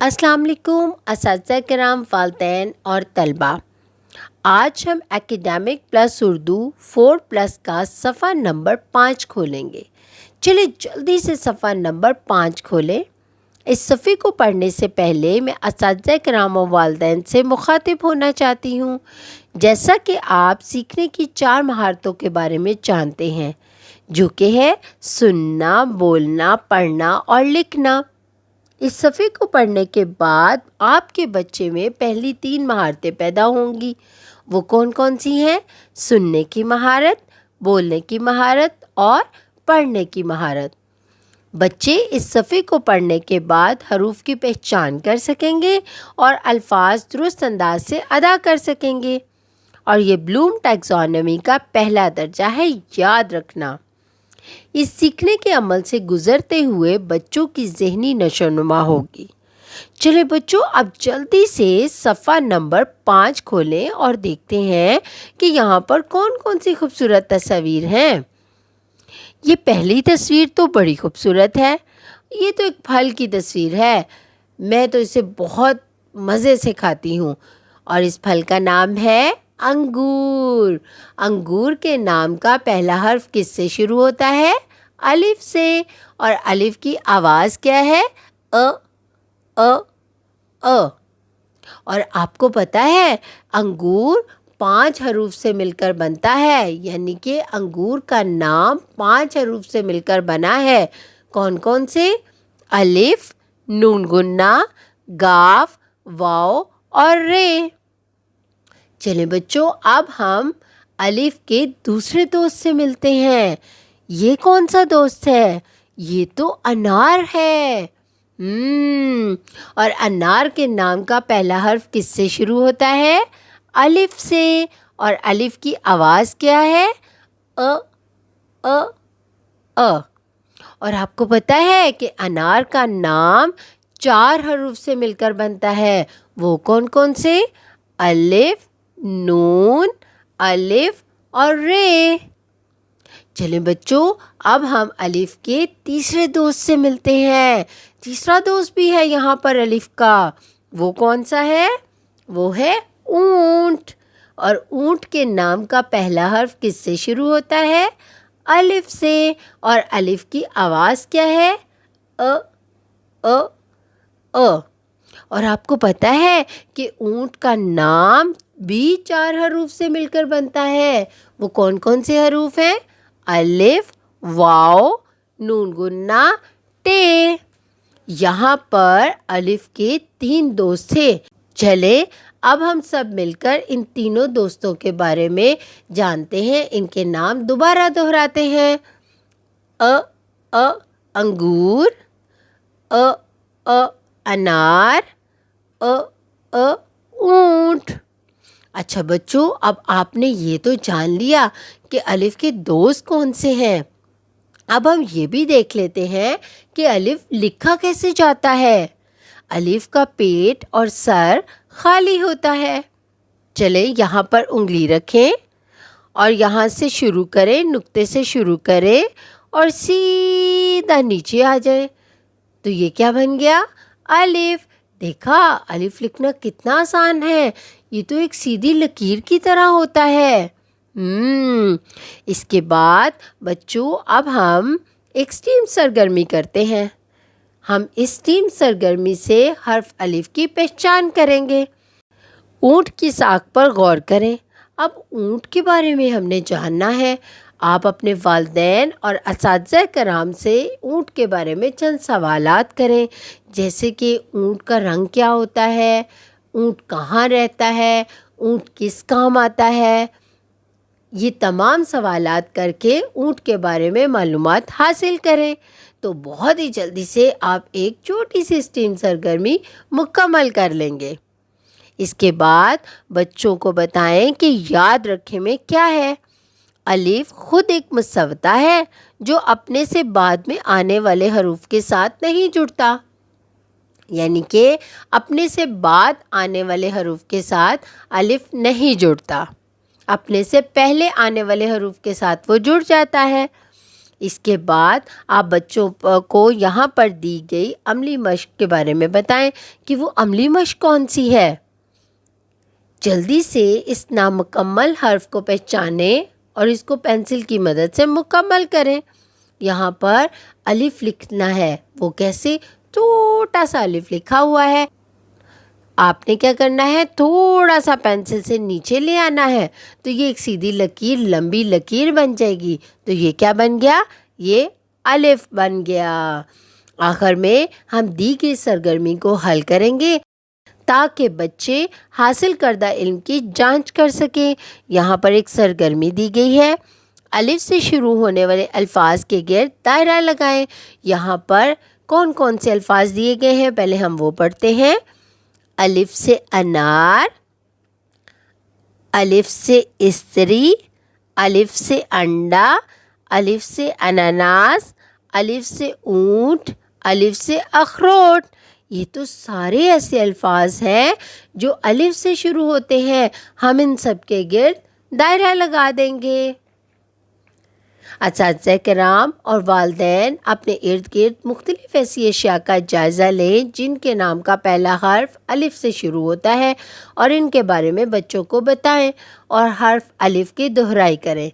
السلام علیکم اساتذہ کرام، والدین اور طلباء۔ آج ہم اکیڈیمک پلس اردو 4+ کا صفحہ نمبر 5 کھولیں گے۔ چلے جلدی سے صفحہ نمبر 5 کھولیں۔ اس صفحے کو پڑھنے سے پہلے میں اساتذہ کرام و والدین سے مخاطب ہونا چاہتی ہوں۔ جیسا کہ آپ سیکھنے کی 4 مہارتوں کے بارے میں جانتے ہیں، جو کہ ہے سننا، بولنا، پڑھنا اور لکھنا۔ اس صفحے کو پڑھنے کے بعد آپ کے بچے میں پہلی 3 مہارتیں پیدا ہوں گی۔ وہ کون کون سی ہیں؟ سننے کی مہارت، بولنے کی مہارت اور پڑھنے کی مہارت۔ بچے اس صفحے کو پڑھنے کے بعد حروف کی پہچان کر سکیں گے اور الفاظ درست انداز سے ادا کر سکیں گے، اور یہ بلوم ٹیکزانومی کا پہلا درجہ ہے، یاد رکھنا۔ اس سیکھنے کے عمل سے گزرتے ہوئے بچوں کی ذہنی نشو و نما ہوگی۔ چلے بچوں، اب جلدی سے صفحہ نمبر 5 کھولیں اور دیکھتے ہیں کہ یہاں پر کون کون سی خوبصورت تصاویر ہیں۔ یہ پہلی تصویر تو بڑی خوبصورت ہے۔ یہ تو ایک پھل کی تصویر ہے۔ میں تو اسے بہت مزے سے کھاتی ہوں، اور اس پھل کا نام ہے انگور۔ انگور کے نام کا پہلا حرف کس سے شروع ہوتا ہے؟ الف سے، اور الف کی آواز کیا ہے؟ اور آپ کو پتہ ہے انگور 5 حروف سے مل کر بنتا ہے، یعنی کہ انگور کا نام 5 حروف سے مل کر بنا ہے۔ کون کون سے؟ الف، نون گنہ، قاف، واو اور رے۔ چلیں بچوں، اب ہم الف کے دوسرے دوست سے ملتے ہیں۔ یہ کون سا دوست ہے؟ یہ تو انار ہے۔ اور انار کے نام کا پہلا حرف کس سے شروع ہوتا ہے؟ الف سے، اور الف کی آواز کیا ہے؟ اور آپ کو پتہ ہے کہ انار کا نام 4 حروف سے مل کر بنتا ہے۔ وہ کون کون سے؟ الف، نون، الف اور رے۔ چلیں بچوں، اب ہم الف کے تیسرے دوست سے ملتے ہیں۔ تیسرا دوست بھی ہے یہاں پر الف کا۔ وہ کون سا ہے؟ وہ ہے اونٹ، اور اونٹ کے نام کا پہلا حرف کس سے شروع ہوتا ہے؟ الف سے، اور الف کی آواز کیا ہے؟ اور آپ کو پتہ ہے کہ اونٹ کا نام بھی 4 حروف سے مل کر بنتا ہے۔ وہ کون کون سے حروف ہیں؟ الف، واو، نون گنہ، ٹے۔ یہاں پر الف کے 3 دوست تھے۔ چلے اب ہم سب مل کر ان تینوں دوستوں کے بارے میں جانتے ہیں۔ ان کے نام دوبارہ دہراتے ہیں۔ انگور، انار، اونٹ۔ اچھا بچوں، اب آپ نے یہ تو جان لیا کہ الف کے دوست کون سے ہیں۔ اب ہم یہ بھی دیکھ لیتے ہیں کہ الف لکھا کیسے جاتا ہے۔ الف کا پیٹ اور سر خالی ہوتا ہے۔ چلے یہاں پر انگلی رکھیں اور یہاں سے شروع کریں، نقطے سے شروع کریں اور سیدھا نیچے آ جائیں، تو یہ کیا بن گیا؟ الف۔ دیکھا، الف لکھنا کتنا آسان ہے۔ یہ تو ایک سیدھی لکیر کی طرح ہوتا ہے۔ اس کے بعد بچوں، اب ہم ایک ٹیم سرگرمی کرتے ہیں۔ ہم اس ٹیم سرگرمی سے حرف الف کی پہچان کریں گے۔ اونٹ کی ساکھ پر غور کریں۔ اب اونٹ کے بارے میں ہم نے جاننا ہے۔ آپ اپنے والدین اور اساتذہ کرام سے اونٹ کے بارے میں چند سوالات کریں، جیسے کہ اونٹ کا رنگ کیا ہوتا ہے، اونٹ کہاں رہتا ہے، اونٹ کس کام آتا ہے۔ یہ تمام سوالات کر کے اونٹ کے بارے میں معلومات حاصل کریں، تو بہت ہی جلدی سے آپ ایک چھوٹی سی اسٹیم سرگرمی مکمل کر لیں گے۔ اس کے بعد بچوں کو بتائیں کہ یاد رکھے میں کیا ہے۔ الف خود ایک مسودہ ہے جو اپنے سے بعد میں آنے والے حروف کے ساتھ نہیں جڑتا، یعنی کہ اپنے سے بعد آنے والے حروف کے ساتھ الف نہیں جڑتا، اپنے سے پہلے آنے والے حروف کے ساتھ وہ جڑ جاتا ہے۔ اس کے بعد آپ بچوں کو یہاں پر دی گئی عملی مشق کے بارے میں بتائیں کہ وہ عملی مشق کون سی ہے۔ جلدی سے اس نامکمل حرف کو پہچانیں اور اس کو پینسل کی مدد سے مکمل کریں۔ یہاں پر الف لکھنا ہے، وہ کیسے؟ چھوٹا سا الف لکھا ہوا ہے، آپ نے کیا کرنا ہے؟ تھوڑا سا پینسل سے نیچے لے آنا ہے تو یہ ایک سیدھی لکیر، لمبی لکیر بن جائے گی۔ تو یہ کیا بن گیا؟ یہ الف بن گیا۔ آخر میں ہم دی گئی سرگرمی کو حل کریں گے تاکہ بچے حاصل کردہ علم کی جانچ کر سکیں۔ یہاں پر ایک سرگرمی دی گئی ہے، الف سے شروع ہونے والے الفاظ کے گرد دائرہ لگائیں۔ یہاں پر کون کون سے الفاظ دیے گئے ہیں پہلے ہم وہ پڑھتے ہیں۔ الف سے انار، الف سے استری، الف سے انڈا، الف سے اناناس، الف سے اونٹ، الف سے اخروٹ۔ یہ تو سارے ایسے الفاظ ہیں جو الف سے شروع ہوتے ہیں، ہم ان سب کے گرد دائرہ لگا دیں گے۔ اساتذہ کرام اور والدین اپنے ارد گرد مختلف ایسی اشیاء کا جائزہ لیں جن کے نام کا پہلا حرف الف سے شروع ہوتا ہے اور ان کے بارے میں بچوں کو بتائیں اور حرف الف کی دہرائی کریں۔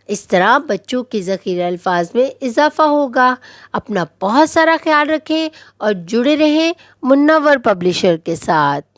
اس طرح بچوں کے ذخیرہ الفاظ میں اضافہ ہوگا۔ اپنا بہت سارا خیال رکھیں اور جڑے رہیں منور پبلشر کے ساتھ۔